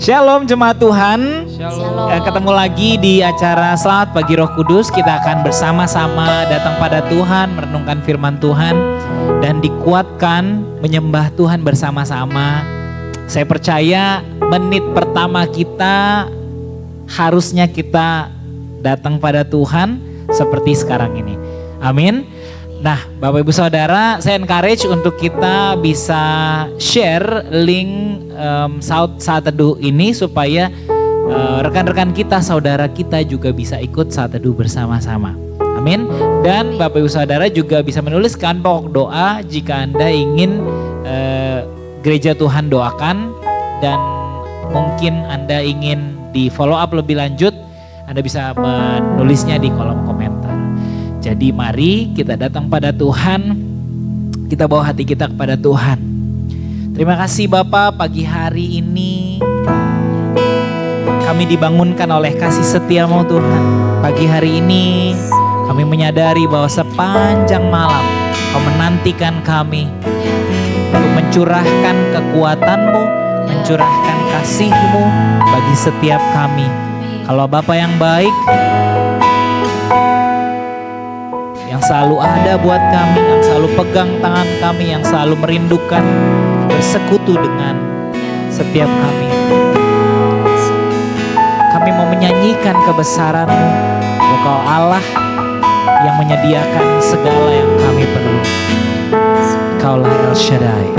Shalom jemaat Tuhan. Shalom. Ketemu lagi di acara Selamat Pagi Roh Kudus. Kita akan bersama-sama datang pada Tuhan, merenungkan firman Tuhan dan dikuatkan menyembah Tuhan bersama-sama. Saya percaya menit pertama kita harusnya kita datang pada Tuhan seperti sekarang ini. Amin. Nah, Bapak Ibu Saudara, saya encourage untuk kita bisa share link saat teduh ini supaya rekan-rekan kita, saudara kita juga bisa ikut saat teduh bersama-sama. Amin. Dan Bapak Ibu Saudara juga bisa menuliskan pokok doa jika Anda ingin gereja Tuhan doakan dan mungkin Anda ingin di follow up lebih lanjut, Anda bisa menulisnya di kolom komentar. Jadi mari kita datang pada Tuhan, kita bawa hati kita kepada Tuhan. Terima kasih Bapa, pagi hari ini kami dibangunkan oleh kasih setiamu Tuhan. Pagi hari ini kami menyadari bahwa sepanjang malam Kau menantikan kami untuk mencurahkan kekuatan-Mu, mencurahkan kasih-Mu bagi setiap kami. Kalau Bapa yang baik, yang selalu ada buat kami, yang selalu pegang tangan kami, yang selalu merindukan bersekutu dengan setiap kami. Kami mau menyanyikan kebesaran-Mu, Engkau Allah yang menyediakan segala yang kami perlu. Kaulah El Shaddai.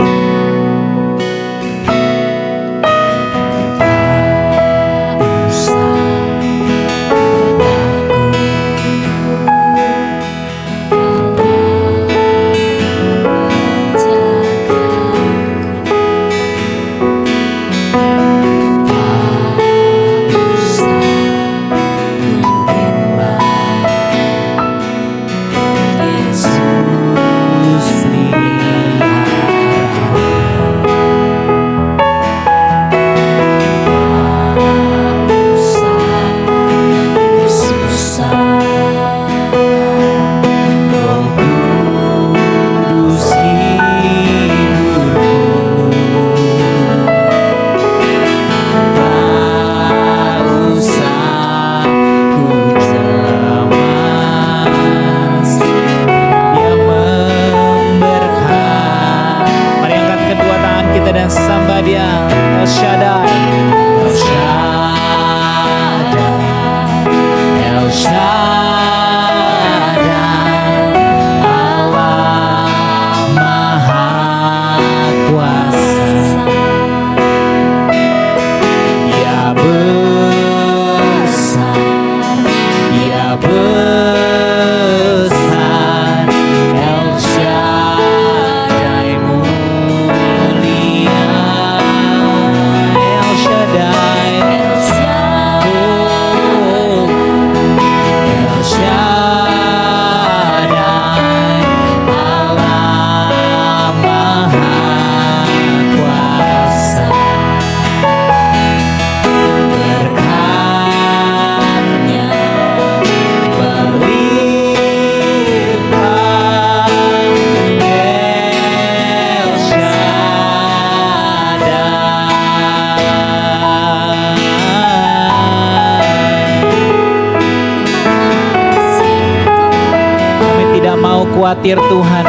Khawatir Tuhan,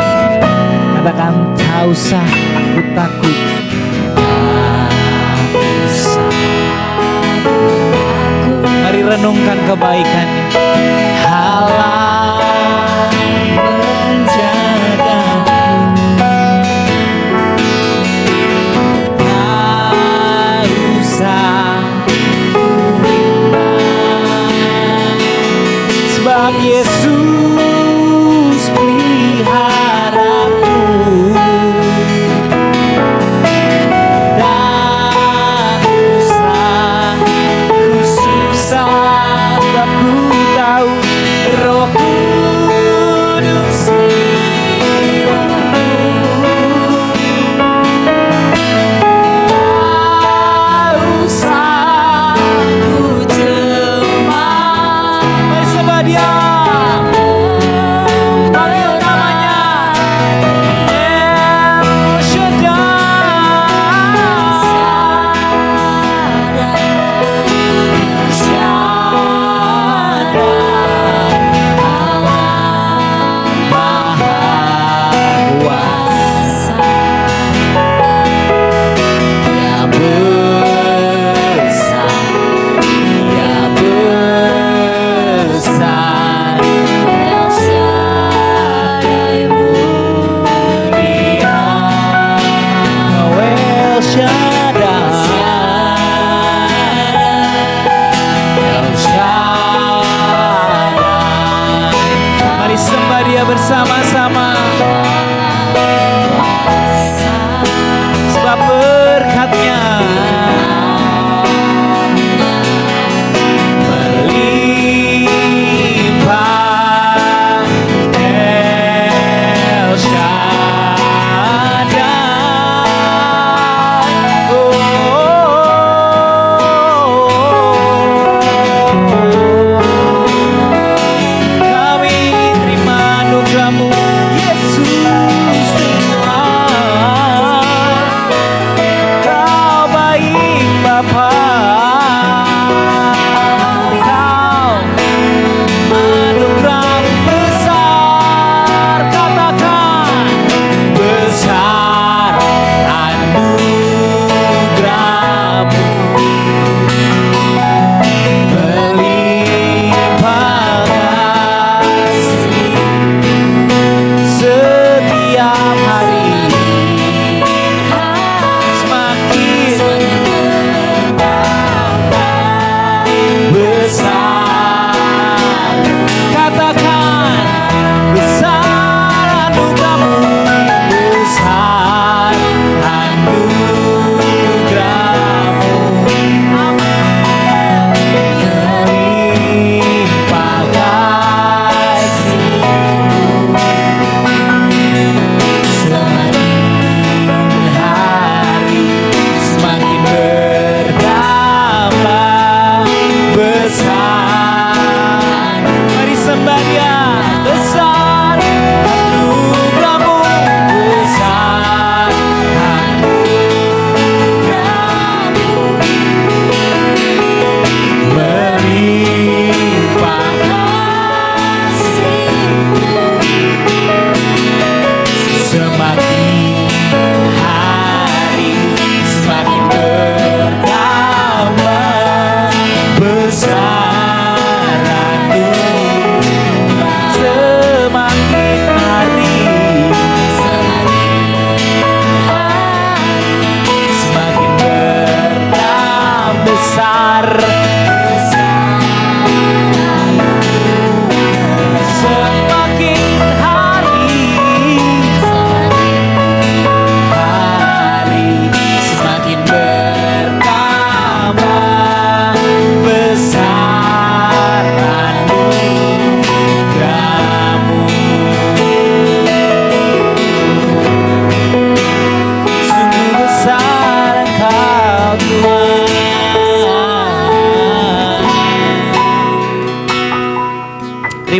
katakan tak usah aku takut. Mari renungkan kebaikannya. Allah menjagaku, tak usah bimbang, sebab Yesus tahu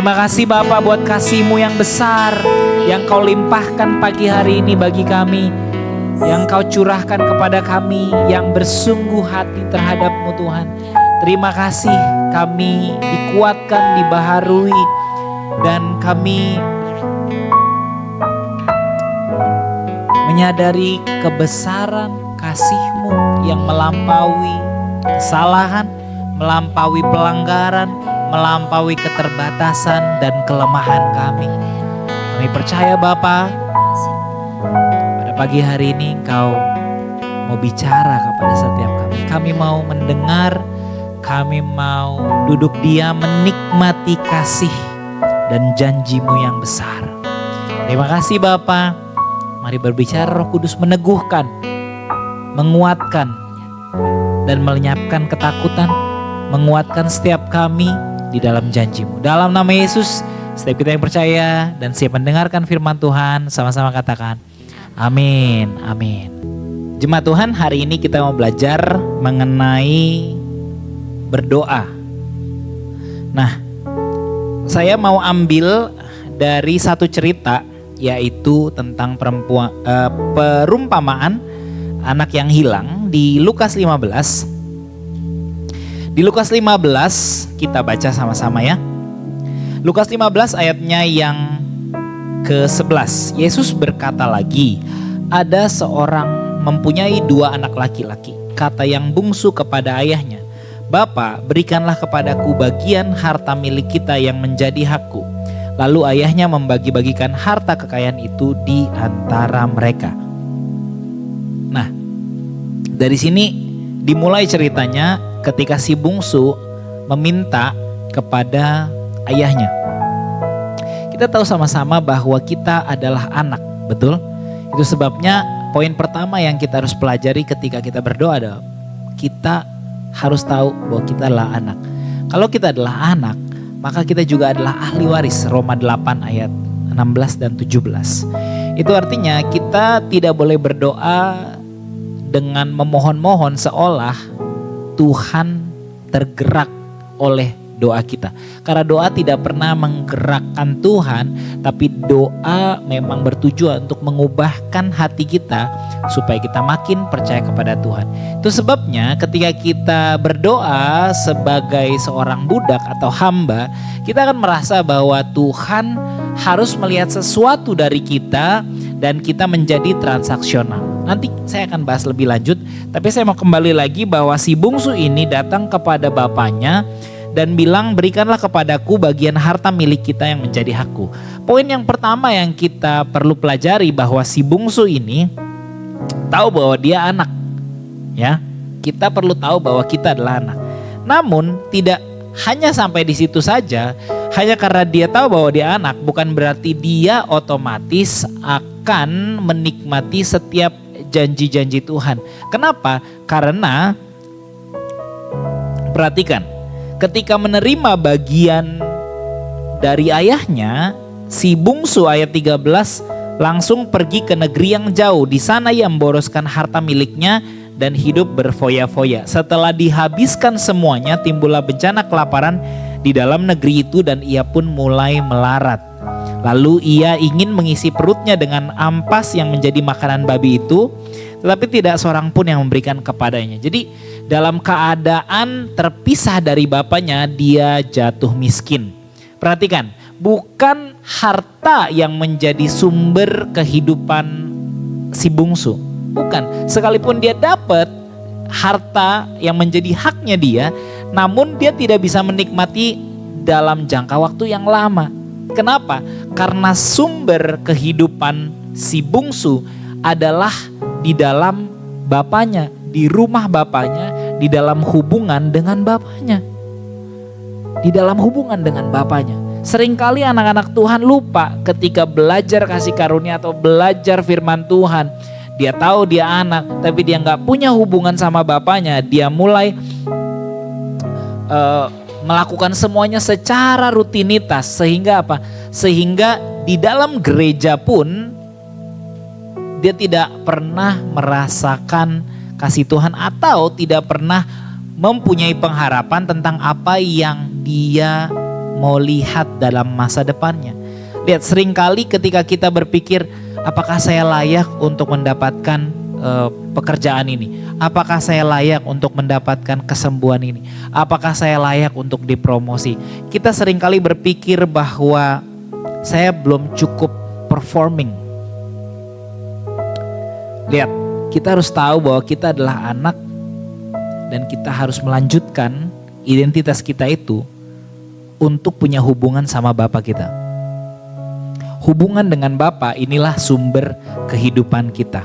Terima kasih Bapa buat kasih-Mu yang besar, yang Kau limpahkan pagi hari ini bagi kami, yang Kau curahkan kepada kami yang bersungguh hati terhadap-Mu Tuhan. Terima kasih, kami dikuatkan, dibaharui, dan kami menyadari kebesaran kasih-Mu yang melampaui kesalahan, melampaui pelanggaran, melampaui keterbatasan dan kelemahan kami. Kami percaya Bapa, pada pagi hari ini Engkau mau bicara kepada setiap kami. Kami mau mendengar, kami mau duduk diam menikmati kasih dan janji-Mu yang besar. Terima kasih Bapa. Mari berbicara, Roh Kudus meneguhkan, menguatkan, dan melenyapkan ketakutan, menguatkan setiap kami di dalam janji-Mu. Dalam nama Yesus, setiap kita yang percaya dan siap mendengarkan firman Tuhan, sama-sama katakan amin, amin. Jemaat Tuhan, hari ini kita mau belajar mengenai berdoa. Nah, saya mau ambil dari satu cerita, yaitu tentang perumpamaan anak yang hilang di Lukas 15. Di Lukas 15 kita baca sama-sama ya. Lukas 15 ayatnya yang ke-11. Yesus berkata lagi, ada seorang mempunyai 2 anak laki-laki. Kata yang bungsu kepada ayahnya, Bapa, berikanlah kepadaku bagian harta milik kita yang menjadi hakku. Lalu ayahnya membagi-bagikan harta kekayaan itu di antara mereka. Nah, dari sini dimulai ceritanya ketika si bungsu meminta kepada ayahnya. Kita tahu sama-sama bahwa kita adalah anak, betul? Itu sebabnya poin pertama yang kita harus pelajari ketika kita berdoa adalah kita harus tahu bahwa kita adalah anak. Kalau kita adalah anak, maka kita juga adalah ahli waris. Roma 8 ayat 16 dan 17. Itu artinya kita tidak boleh berdoa dengan memohon-mohon seolah Tuhan tergerak oleh doa kita. Karena doa tidak pernah menggerakkan Tuhan, tapi doa memang bertujuan untuk mengubahkan hati kita supaya kita makin percaya kepada Tuhan. Itu sebabnya ketika kita berdoa sebagai seorang budak atau hamba, kita akan merasa bahwa Tuhan harus melihat sesuatu dari kita dan kita menjadi transaksional. Nanti saya akan bahas lebih lanjut, tapi saya mau kembali lagi bahwa si bungsu ini datang kepada bapaknya dan bilang, berikanlah kepadaku bagian harta milik kita yang menjadi hakku. Poin yang pertama yang kita perlu pelajari bahwa si bungsu ini tahu bahwa dia anak. Ya, kita perlu tahu bahwa kita adalah anak. Namun tidak hanya sampai di situ saja. Hanya karena dia tahu bahwa dia anak bukan berarti dia otomatis akan menikmati setiap janji-janji Tuhan. Kenapa? Karena perhatikan, ketika menerima bagian dari ayahnya, si bungsu ayat 13 langsung pergi ke negeri yang jauh. Di sana ia memboroskan harta miliknya dan hidup berfoya-foya. Setelah dihabiskan semuanya, timbullah bencana kelaparan di dalam negeri itu dan ia pun mulai melarat. Lalu ia ingin mengisi perutnya dengan ampas yang menjadi makanan babi itu, tetapi tidak seorang pun yang memberikan kepadanya. Jadi dalam keadaan terpisah dari bapaknya, dia jatuh miskin. Perhatikan, bukan harta yang menjadi sumber kehidupan si bungsu. Bukan, sekalipun dia dapat harta yang menjadi haknya dia, namun dia tidak bisa menikmati dalam jangka waktu yang lama. Kenapa? Karena sumber kehidupan si bungsu adalah di dalam bapaknya, di rumah bapaknya, di dalam hubungan dengan bapaknya. Di dalam hubungan dengan bapaknya. Seringkali anak-anak Tuhan lupa ketika belajar kasih karunia atau belajar firman Tuhan. Dia tahu dia anak, tapi dia gak punya hubungan sama bapaknya. Dia mulai melakukan semuanya secara rutinitas. Sehingga apa? Sehingga di dalam gereja pun dia tidak pernah merasakan kasih Tuhan atau tidak pernah mempunyai pengharapan tentang apa yang dia mau lihat dalam masa depannya. Lihat, seringkali ketika kita berpikir, apakah saya layak untuk mendapatkan pekerjaan ini? Apakah saya layak untuk mendapatkan kesembuhan ini? Apakah saya layak untuk dipromosi? Kita seringkali berpikir bahwa saya belum cukup performing. Lihat, kita harus tahu bahwa kita adalah anak dan kita harus melanjutkan identitas kita itu untuk punya hubungan sama Bapa kita. Hubungan dengan Bapa inilah sumber kehidupan kita.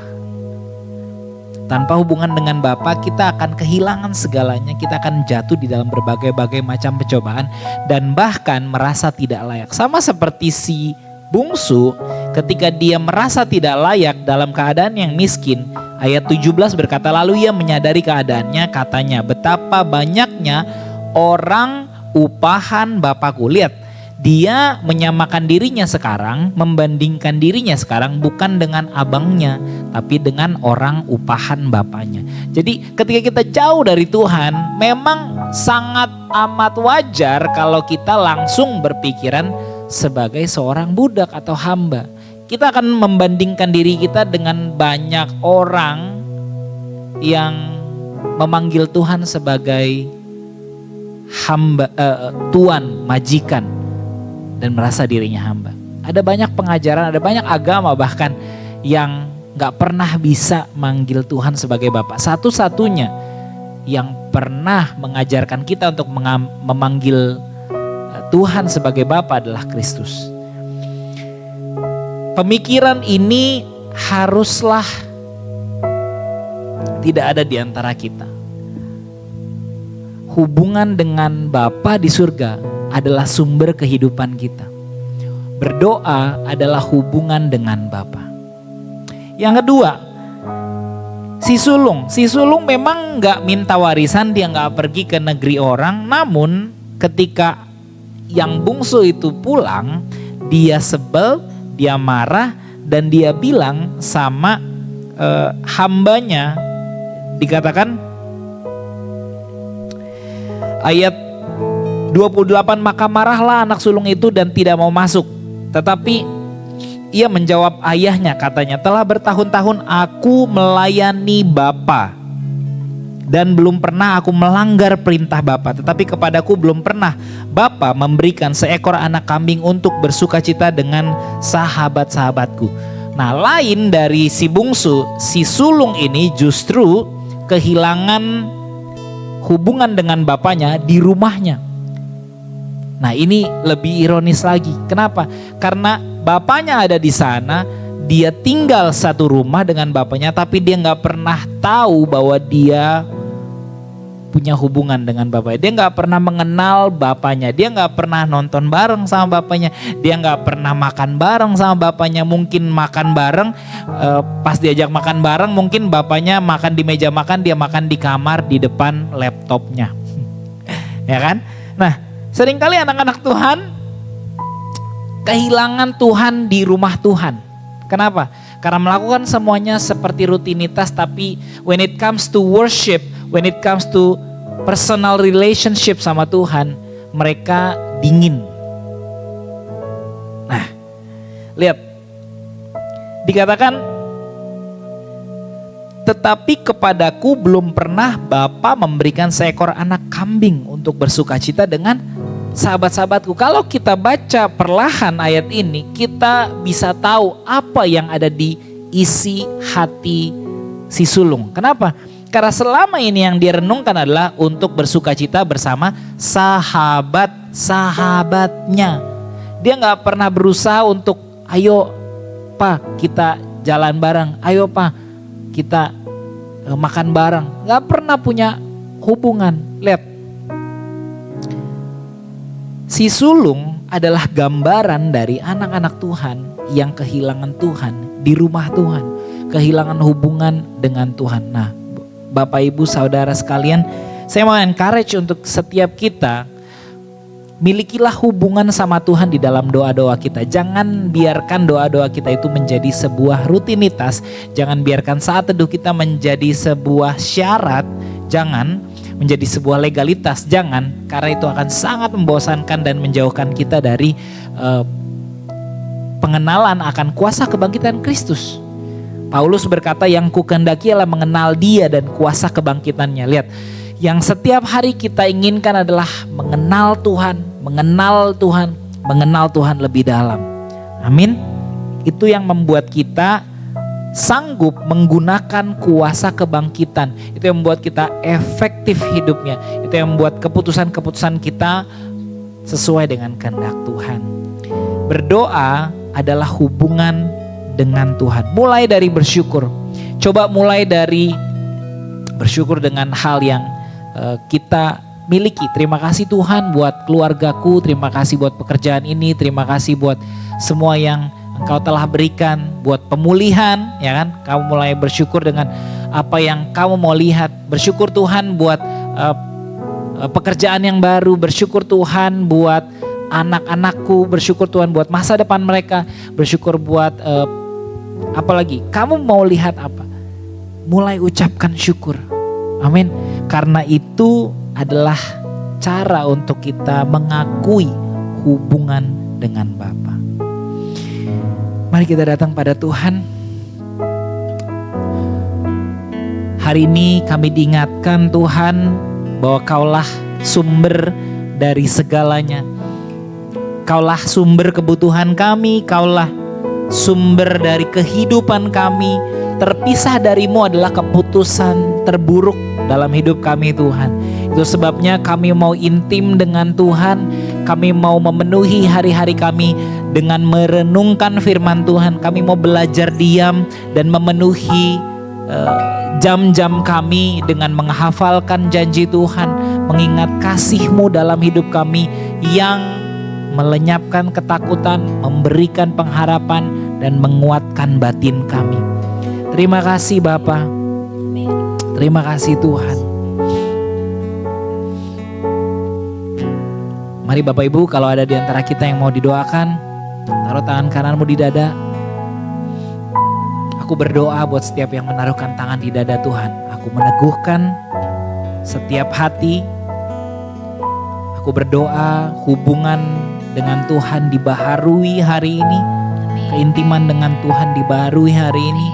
Tanpa hubungan dengan Bapa, kita akan kehilangan segalanya. Kita akan jatuh di dalam berbagai-bagai macam pencobaan dan bahkan merasa tidak layak. Sama seperti si bungsu, ketika dia merasa tidak layak dalam keadaan yang miskin. Ayat 17 berkata, lalu ia menyadari keadaannya, katanya, betapa banyaknya orang upahan Bapakku. Lihat, dia menyamakan dirinya sekarang, membandingkan dirinya sekarang bukan dengan abangnya, tapi dengan orang upahan bapaknya. Jadi ketika kita jauh dari Tuhan, memang sangat amat wajar kalau kita langsung berpikiran sebagai seorang budak atau hamba. Kita akan membandingkan diri kita dengan banyak orang yang memanggil Tuhan sebagai hamba, tuan, majikan, dan merasa dirinya hamba. Ada banyak pengajaran, ada banyak agama bahkan yang gak pernah bisa manggil Tuhan sebagai Bapa. Satu-satunya yang pernah mengajarkan kita untuk memanggil Tuhan sebagai Bapa adalah Kristus. Pemikiran ini haruslah tidak ada di antara kita. Hubungan dengan Bapa di surga adalah sumber kehidupan kita. Berdoa adalah hubungan dengan Bapa. Yang kedua, si sulung. Si sulung memang gak minta warisan, dia gak pergi ke negeri orang. Namun ketika yang bungsu itu pulang, dia sebel, dia marah, dan dia bilang sama hambanya. Dikatakan ayat 28, maka marahlah anak sulung itu dan tidak mau masuk. Tetapi ia menjawab ayahnya, katanya, telah bertahun-tahun aku melayani Bapa dan belum pernah aku melanggar perintah Bapa. Tetapi kepadaku belum pernah Bapa memberikan seekor anak kambing untuk bersukacita dengan sahabat-sahabatku. Nah, lain dari si bungsu, si sulung ini justru kehilangan hubungan dengan bapaknya di rumahnya. Nah, ini lebih ironis lagi. Kenapa? Karena bapaknya ada di sana, dia tinggal satu rumah dengan bapaknya, tapi dia nggak pernah tahu bahwa dia punya hubungan dengan bapaknya. Dia nggak pernah mengenal bapaknya, dia nggak pernah nonton bareng sama bapaknya, dia nggak pernah makan bareng sama bapaknya. Mungkin makan bareng, pas diajak makan bareng, mungkin bapaknya makan di meja makan, dia makan di kamar di depan laptopnya, ya kan? Nah, seringkali anak-anak Tuhan kehilangan Tuhan di rumah Tuhan. Kenapa? Karena melakukan semuanya seperti rutinitas, tapi when it comes to worship, when it comes to personal relationship sama Tuhan, mereka dingin. Nah, lihat, dikatakan, tetapi kepadaku belum pernah Bapa memberikan seekor anak kambing untuk bersukacita dengan sahabat-sahabatku. Kalau kita baca perlahan ayat ini, kita bisa tahu apa yang ada di isi hati si sulung. Kenapa? Karena selama ini yang dia renungkan adalah untuk bersukacita bersama sahabat-sahabatnya. Dia gak pernah berusaha untuk, ayo Pak kita jalan bareng, ayo Pak kita makan bareng. Gak pernah punya hubungan. Lihat, si sulung adalah gambaran dari anak-anak Tuhan yang kehilangan Tuhan di rumah Tuhan, kehilangan hubungan dengan Tuhan. Nah, Bapak Ibu Saudara sekalian, saya mau encourage untuk setiap kita, milikilah hubungan sama Tuhan di dalam doa-doa kita. Jangan biarkan doa-doa kita itu menjadi sebuah rutinitas, jangan biarkan saat teduh kita menjadi sebuah syarat. Jangan, menjadi sebuah legalitas. Jangan, karena itu akan sangat membosankan dan menjauhkan kita dari pengenalan akan kuasa kebangkitan Kristus. Paulus berkata, yang kukehendaki ialah mengenal Dia dan kuasa kebangkitannya. Lihat, yang setiap hari kita inginkan adalah mengenal Tuhan, mengenal Tuhan, mengenal Tuhan lebih dalam. Amin. Itu yang membuat kita sanggup menggunakan kuasa kebangkitan. Itu yang membuat kita efektif hidupnya. Itu yang membuat keputusan-keputusan kita sesuai dengan kehendak Tuhan. Berdoa adalah hubungan dengan Tuhan. Mulai dari bersyukur. Coba mulai dari bersyukur dengan hal yang kita miliki. Terima kasih Tuhan buat keluargaku, terima kasih buat pekerjaan ini, terima kasih buat semua yang Engkau telah berikan, buat pemulihan, ya kan? Kamu mulai bersyukur dengan apa yang kamu mau lihat. Bersyukur Tuhan buat pekerjaan yang baru, bersyukur Tuhan buat anak-anakku, bersyukur Tuhan buat masa depan mereka, bersyukur buat apalagi kamu mau lihat apa. Mulai ucapkan syukur. Amin. Karena itu adalah cara untuk kita mengakui hubungan dengan Bapa. Mari kita datang pada Tuhan. Hari ini kami diingatkan Tuhan bahwa Kaulah sumber dari segalanya. Kaulah sumber kebutuhan kami, Kaulah sumber dari kehidupan kami. Terpisah darimu adalah keputusan terburuk dalam hidup kami Tuhan. Itu sebabnya kami mau intim dengan Tuhan. Kami mau memenuhi hari-hari kami dengan merenungkan firman Tuhan. Kami mau belajar diam dan memenuhi jam-jam kami dengan menghafalkan janji Tuhan. Mengingat kasih-Mu dalam hidup kami yang melenyapkan ketakutan, memberikan pengharapan dan menguatkan batin kami. Terima kasih Bapa. Terima kasih Tuhan. Mari Bapak Ibu, kalau ada di antara kita yang mau didoakan, taruh tangan kananmu di dada. Aku berdoa buat setiap yang menaruhkan tangan di dada Tuhan. Aku meneguhkan setiap hati. Aku berdoa hubungan dengan Tuhan dibaharui hari ini. Keintiman dengan Tuhan dibaharui hari ini.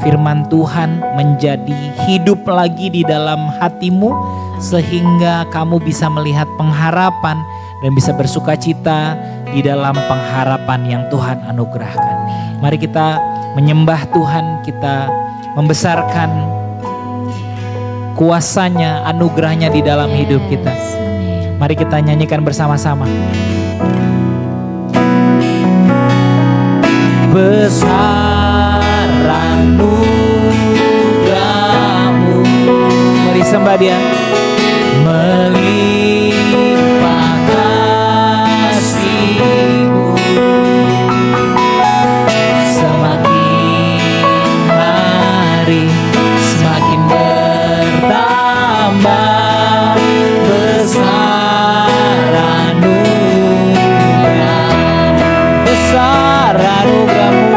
Firman Tuhan menjadi hidup lagi di dalam hatimu. Sehingga kamu bisa melihat pengharapan dan bisa bersuka cita di dalam pengharapan yang Tuhan anugerahkan. Mari kita menyembah Tuhan, kita membesarkan kuasanya, anugerahnya di dalam hidup kita. Mari kita nyanyikan bersama-sama. Besar anugerahmu, mari sembah Dia. Melimpah kasih-Mu, semakin hari semakin bertambah. Besar anugerah-Mu, besar anugerah-Mu.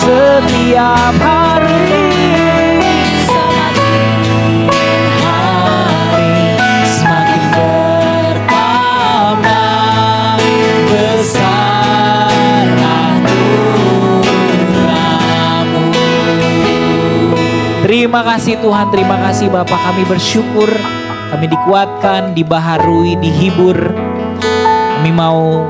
Setiap hari semakin bertambah. Besar anugerah-Mu. Terima kasih Tuhan, terima kasih Bapa. Kami bersyukur, kami dikuatkan, dibaharui, dihibur. Kami mau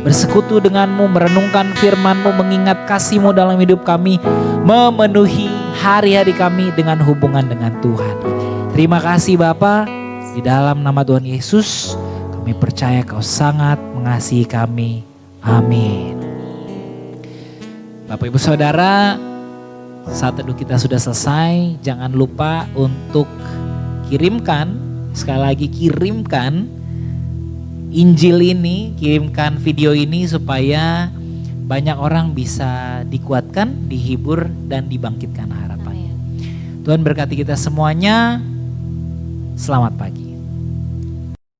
bersekutu dengan-Mu, merenungkan firman-Mu, mengingat kasih-Mu dalam hidup kami, memenuhi hari-hari kami dengan hubungan dengan Tuhan. Terima kasih Bapa, di dalam nama Tuhan Yesus kami Kami percaya Kau sangat mengasihi kami. Amin. Bapak Ibu Saudara, saat teduh kita sudah selesai. Jangan lupa untuk kirimkan, sekali lagi kirimkan Injil ini, kirimkan video ini supaya banyak orang bisa dikuatkan, dihibur, dan dibangkitkan harapan. Tuhan berkati kita semuanya. Selamat pagi.